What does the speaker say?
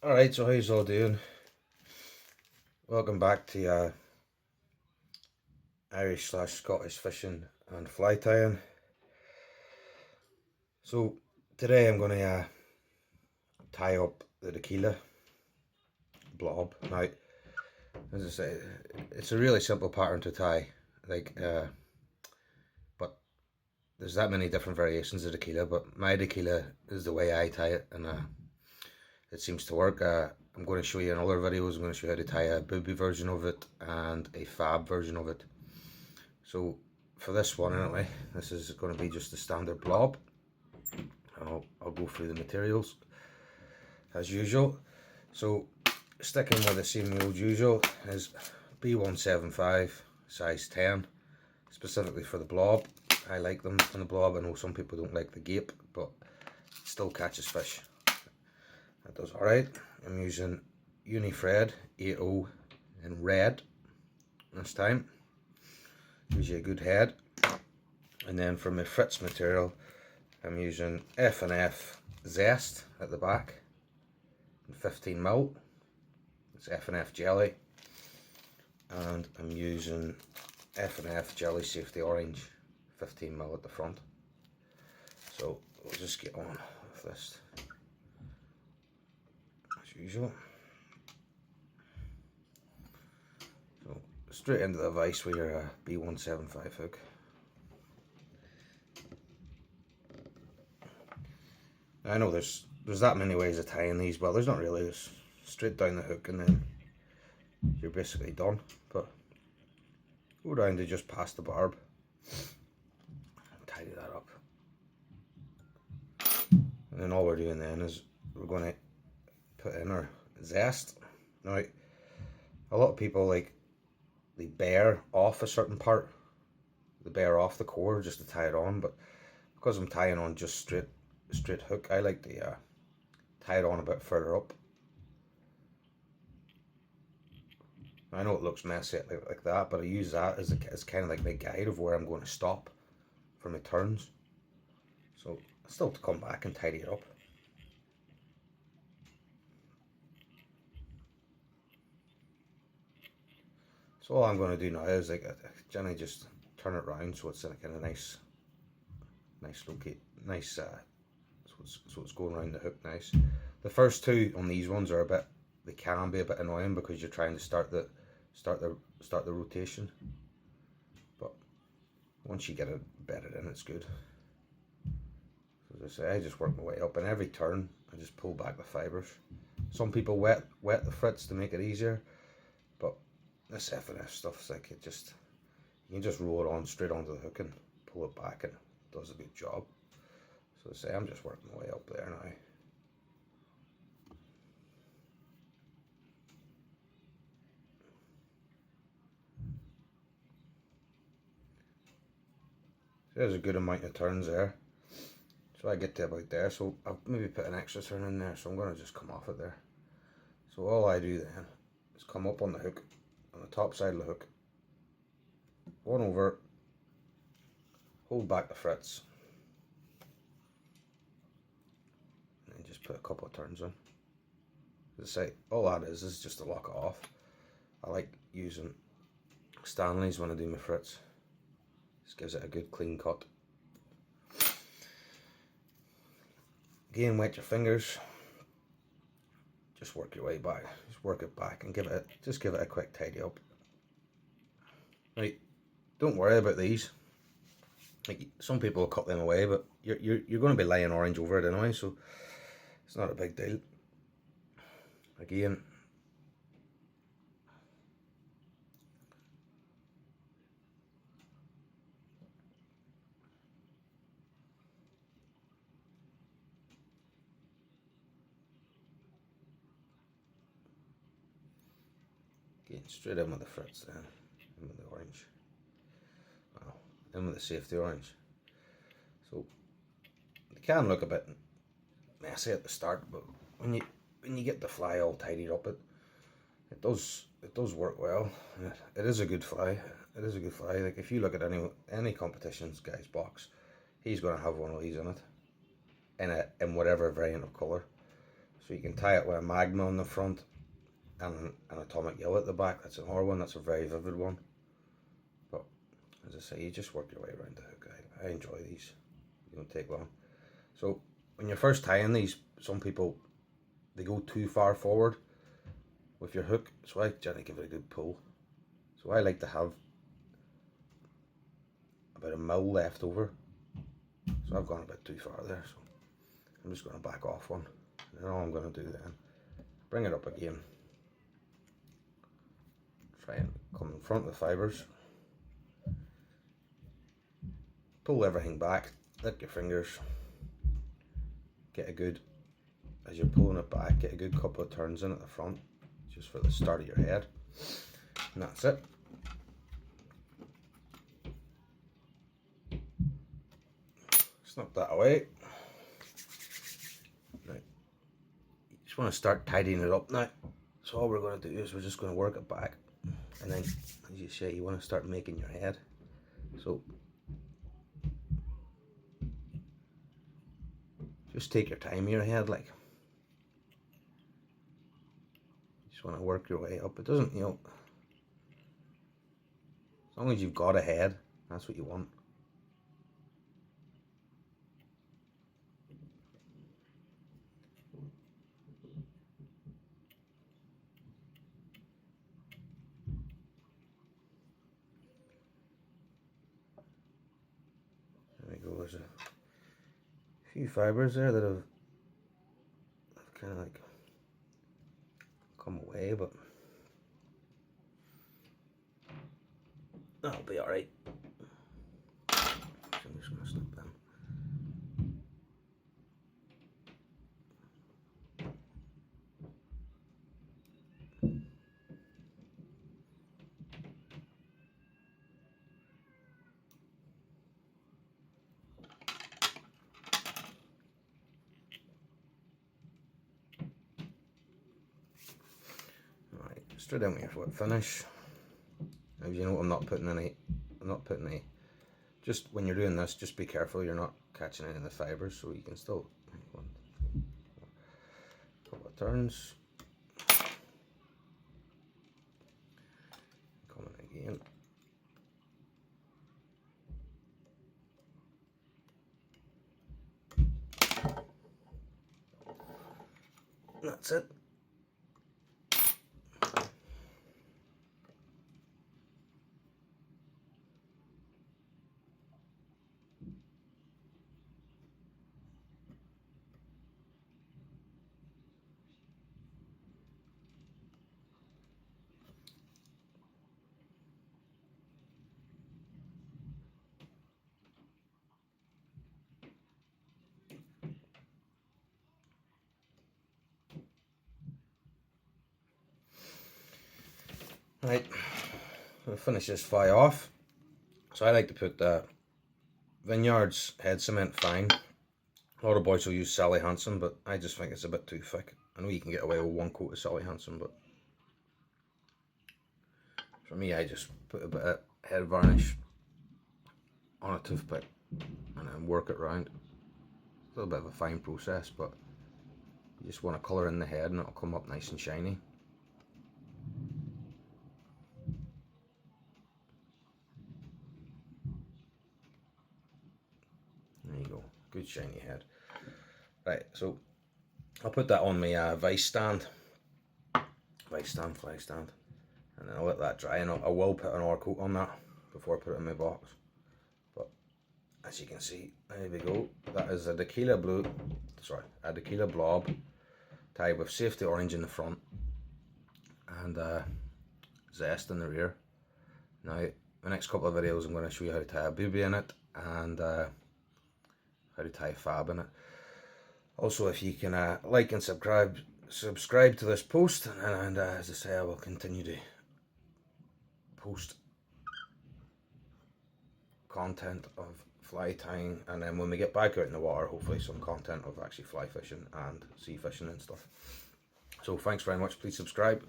Alright, so how's all doing? Welcome back to Irish / Scottish fishing and fly tying. So today I'm going to tie up the Tequila Blob. Now, as I say, it's a really simple pattern to tie, but there's that many different variations of Tequila, but my Tequila is the way I tie it, and it seems to work. I'm going to show you in other videos. I'm going to show you how to tie a booby version of it and a fab version of it. So for this one anyway, this is going to be just the standard blob. I'll go through the materials as usual. So sticking with the same old usual is B175 size 10, specifically for the blob. I like them in the blob. I know some people don't like the gape, but it still catches fish. That does alright. I'm using UNI-THREAD 80 in red this time. Gives you a good head. And then for my fritz material, I'm using FNF ZEST at the back, 15mm. It's FNF-JELLY. And I'm using FNF-JELLY Safety Orange, 15mm at the front. So we'll just get on with this as usual. So straight into the vise with your B175 hook. I know there's that many ways of tying these, but there's not really. It's straight down the hook and then you're basically done. But go down to just past the barb and tidy that up. And then all we're doing then is we're going to put in our zest. Now, a lot of people they bear off a certain part. They bear off the core just to tie it on, but because I'm tying on just straight hook, I like to tie it on a bit further up. I know it looks messy like that, but I use that as kind of like my guide of where I'm going to stop for my turns. So I still have to come back and tidy it up. So all I'm going to do now is generally just turn it around so it's in a kind of nice locate, so it's going around the hook nice. The first two on these ones are they can be a bit annoying because you're trying to start the rotation, but once you get it bedded in, it's good. So as I say, I just work my way up, and every turn I just pull back the fibers. Some people wet the fritz to make it easier, but this FNF stuff's like you can just roll it on straight onto the hook and pull it back, and it does a good job. So as I say, I'm just working my way up there now. There's a good amount of turns there. So I get to about there, so I'll maybe put an extra turn in there, so I'm going to just come off it there. So all I do then is come up on the hook, on the top side of the hook, one over, hold back the fritz, and then just put a couple of turns on. As I say, all that is just to lock it off. I like using Stanley's when I do my fritz. Just gives it a good clean cut. Again, wet your fingers. Just work your way back. Just work it back and give it a quick tidy up. Right, don't worry about these. Like some people will cut them away, but you're going to be laying orange over it anyway, so it's not a big deal. Again, straight in with the fritz then, in with the orange. Well, in with the safety orange. So it can look a bit messy at the start, but when you get the fly all tidied up, it does work well. It is a good fly. It is a good fly. Like if you look at any competitions guy's box, he's going to have one of these in it, in whatever variant of color. So you can tie it with a magma on the front and an atomic yellow at the back. That's another one, that's a very vivid one. But as I say, you just work your way around the hook. I enjoy these, they don't take long. So when you're first tying these, some people, they go too far forward with your hook, so I generally give it a good pull. So I like to have about a mil left over. So I've gone a bit too far there, so I'm just going to back off one. And then all I'm going to do then, bring it up again. Try and come in front of the fibres. Pull everything back, lick your fingers. Get a good, as you're pulling it back, get a good couple of turns in at the front, just for the start of your head. And that's it. Snip that away. Now, you just want to start tidying it up now. So all we're going to do is we're just going to work it back. And then, as you say, you want to start making your head. So, just take your time in your head, like. You just want to work your way up. It doesn't, you know, as long as you've got a head, that's what you want. There we go, there's a few fibres there that have kind of like come away, but that'll be alright. So I'm just going to snip them. Alright, straight in with your foot finish. As you know, I'm not putting any, just when you're doing this, just be careful you're not catching any of the fibres, so you can still, one, two, couple of turns. Coming again. That's it. Right, we'll finish this fly off. So I like to put Vineyard's head cement fine. A lot of boys will use Sally Hansen, but I just think it's a bit too thick. I know you can get away with one coat of Sally Hansen, but for me, I just put a bit of head varnish on a toothpick and then work it round. It's a little bit of a fine process, but you just want to colour in the head and it'll come up nice and shiny. There you go, good shiny head. Right, so I'll put that on my fly stand, and then I'll let that dry, and I will put an oil coat on that before I put it in my box. But as you can see, there we go. That is a Tequila Blob tied with safety orange in the front and Zest in the rear. Now, the next couple of videos I'm going to show you how to tie a booby in it and how to tie a fab in it. Also, if you can like and subscribe to this post, and as I say, I will continue to post content of fly tying, and then when we get back out in the water, hopefully some content of actually fly fishing and sea fishing and stuff. So thanks very much, please subscribe.